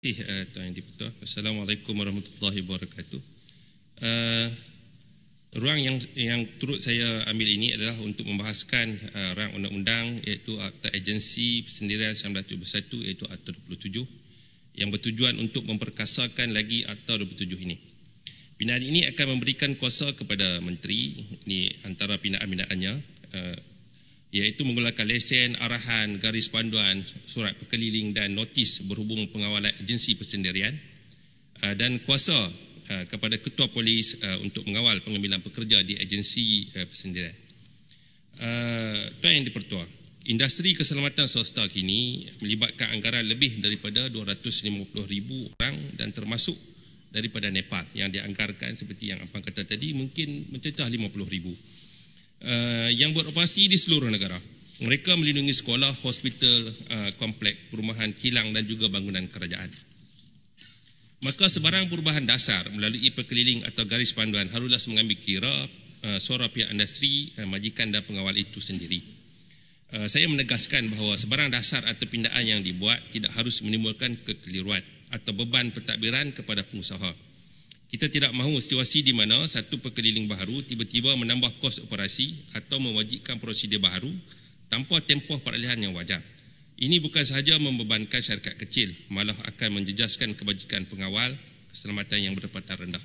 kasih Tuan Yang di-Pertua. Assalamualaikum warahmatullahi wabarakatuh. Ruang yang turut saya ambil ini adalah untuk membahaskan rang undang-undang iaitu Akta Agensi Persendirian 1971 iaitu Akta 27 yang bertujuan untuk memperkasakan lagi Akta 27 ini. Pindaan ini akan memberikan kuasa kepada menteri, ini antara pindaan-pindaannya, iaitu menggunakan lesen, arahan, garis panduan, surat perkeliling dan notis berhubung pengawalan agensi persendirian, dan kuasa kepada ketua polis untuk mengawal pengambilan pekerja di agensi persendirian. Tuan Yang di-Pertua, industri keselamatan swasta kini melibatkan anggaran lebih daripada 250,000 orang dan termasuk daripada Nepal yang dianggarkan seperti yang Abang kata tadi mungkin mencecah 50,000 yang beroperasi di seluruh negara. Mereka melindungi sekolah, hospital, komplek, perumahan, kilang dan juga bangunan kerajaan. Maka sebarang perubahan dasar melalui perkeliling atau garis panduan haruslah mengambil kira suara pihak industri, majikan dan pengawal itu sendiri. Saya menegaskan bahawa sebarang dasar atau pindaan yang dibuat tidak harus menimbulkan kekeliruan atau beban pentadbiran kepada pengusaha. Kita tidak mahu situasi di mana satu perkeliling baharu tiba-tiba menambah kos operasi atau mewajibkan prosedur baharu tanpa tempoh peralihan yang wajar. Ini bukan sahaja membebankan syarikat kecil, malah akan menjejaskan kebajikan pengawal keselamatan yang berpendapatan rendah.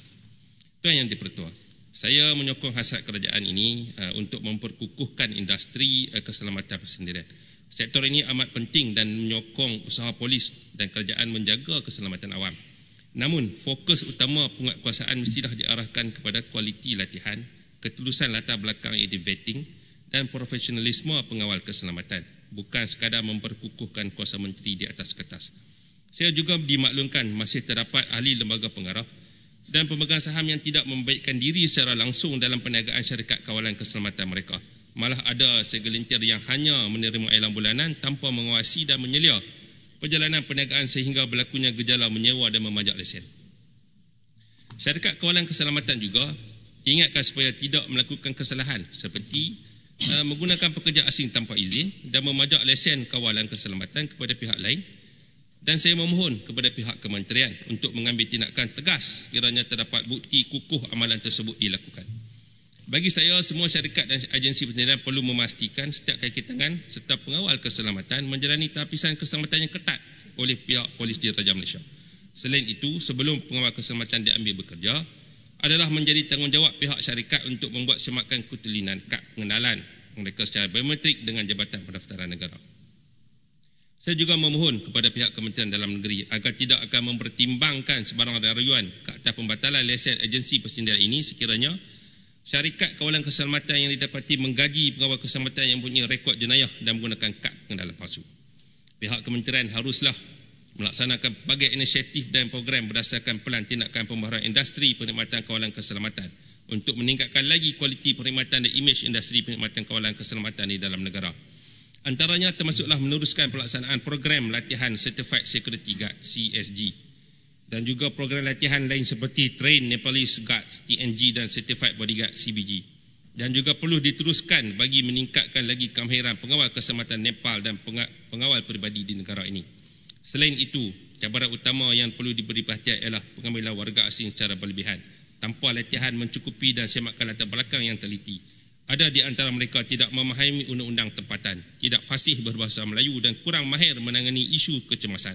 Tuan Yang di-Pertua, saya menyokong hasrat kerajaan ini untuk memperkukuhkan industri keselamatan persendirian. Sektor ini amat penting dan menyokong usaha polis dan kerajaan menjaga keselamatan awam. Namun, fokus utama penguatkuasaan mestilah diarahkan kepada kualiti latihan, ketulusan latar belakang iaitu vetting dan profesionalisme pengawal keselamatan, bukan sekadar memperkukuhkan kuasa menteri di atas kertas. Saya juga dimaklumkan masih terdapat ahli lembaga pengarah dan pemegang saham yang tidak membaikkan diri secara langsung dalam perniagaan syarikat kawalan keselamatan mereka. Malah ada segelintir yang hanya menerima ailan bulanan tanpa mengawasi dan menyelia perjalanan perniagaan sehingga berlakunya gejala menyewa dan memajak lesen. Syarikat kawalan keselamatan juga ingatkan supaya tidak melakukan kesalahan seperti menggunakan pekerja asing tanpa izin dan memajak lesen kawalan keselamatan kepada pihak lain, dan saya memohon kepada pihak kementerian untuk mengambil tindakan tegas kiranya terdapat bukti kukuh amalan tersebut dilakukan. Bagi saya, semua syarikat dan agensi persendirian perlu memastikan setiap kaki tangan serta pengawal keselamatan menjalani tahapisan keselamatan yang ketat oleh pihak polis Diraja Malaysia. Selain itu, sebelum pengawal keselamatan diambil bekerja, adalah menjadi tanggungjawab pihak syarikat untuk membuat semakan kutilinan kad pengenalan mereka secara biometrik dengan Jabatan Pendaftaran Negara. Saya juga memohon kepada pihak Kementerian Dalam Negeri agar tidak akan mempertimbangkan sebarang rayuan ke atas pembatalan lesen agensi persendirian ini sekiranya syarikat kawalan keselamatan yang didapati menggaji pengawal keselamatan yang mempunyai rekod jenayah dan menggunakan kad pengenalan palsu. Pihak kementerian haruslah melaksanakan pelbagai inisiatif dan program berdasarkan pelan tindakan pembaharuan industri perkhidmatan kawalan keselamatan untuk meningkatkan lagi kualiti perkhidmatan dan imej industri perkhidmatan kawalan keselamatan di dalam negara. Antaranya termasuklah meneruskan pelaksanaan program latihan Certified Security Guard CSG dan juga program latihan lain seperti Train Nepalese Guards TNG dan Certified Bodyguard CBG, dan juga perlu diteruskan bagi meningkatkan lagi kemahiran pengawal keselamatan Nepal dan pengawal peribadi di negara ini. Selain itu, cabaran utama yang perlu diberi perhatian ialah pengambilan warga asing secara berlebihan tanpa latihan mencukupi dan semakan latar belakang yang teliti. Ada di antara mereka tidak memahami undang-undang tempatan, tidak fasih berbahasa Melayu dan kurang mahir menangani isu kecemasan.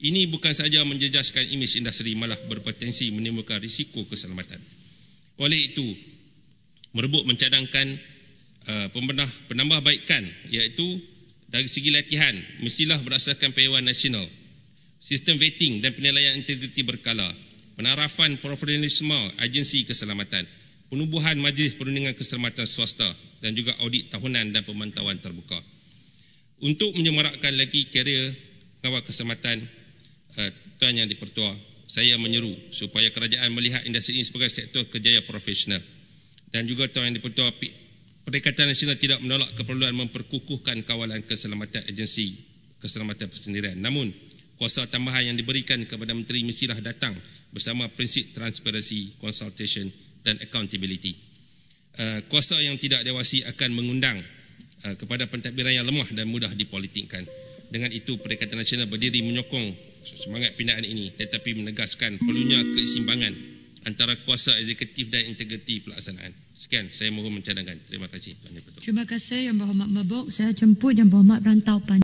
Ini bukan sahaja menjejaskan imej industri, malah berpotensi menimbulkan risiko keselamatan. Oleh itu, merebut mencadangkan penambahbaikan iaitu dari segi latihan mestilah berdasarkan payuan nasional, sistem vetting dan penilaian integriti berkala, penarafan profesionalisme agensi keselamatan, penubuhan majlis perundingan keselamatan swasta dan juga audit tahunan dan pemantauan terbuka. Untuk menyemarakkan lagi karier kawal keselamatan, Tuan Yang di-Pertua, saya menyeru supaya kerajaan melihat industri ini sebagai sektor kerjaya profesional, dan juga Tuan Yang di-Pertua, Perikatan Nasional tidak menolak keperluan memperkukuhkan kawalan keselamatan agensi keselamatan persendirian. Namun, kuasa tambahan yang diberikan kepada menteri mestilah datang bersama prinsip transparansi, consultation dan accountability. Kuasa yang tidak dewasi akan mengundang kepada pentadbiran yang lemah dan mudah dipolitikkan. Dengan itu, Perikatan Nasional berdiri menyokong semangat pindaan ini, tetapi menegaskan perlunya keseimbangan antara kuasa eksekutif dan integriti pelaksanaan. Sekian, saya mohon mencadangkan. Terima kasih Tuan Yang Bertuan. Terima kasih Yang Berhormat Mabuk. Saya jemput Yang Berhormat Rantaupan.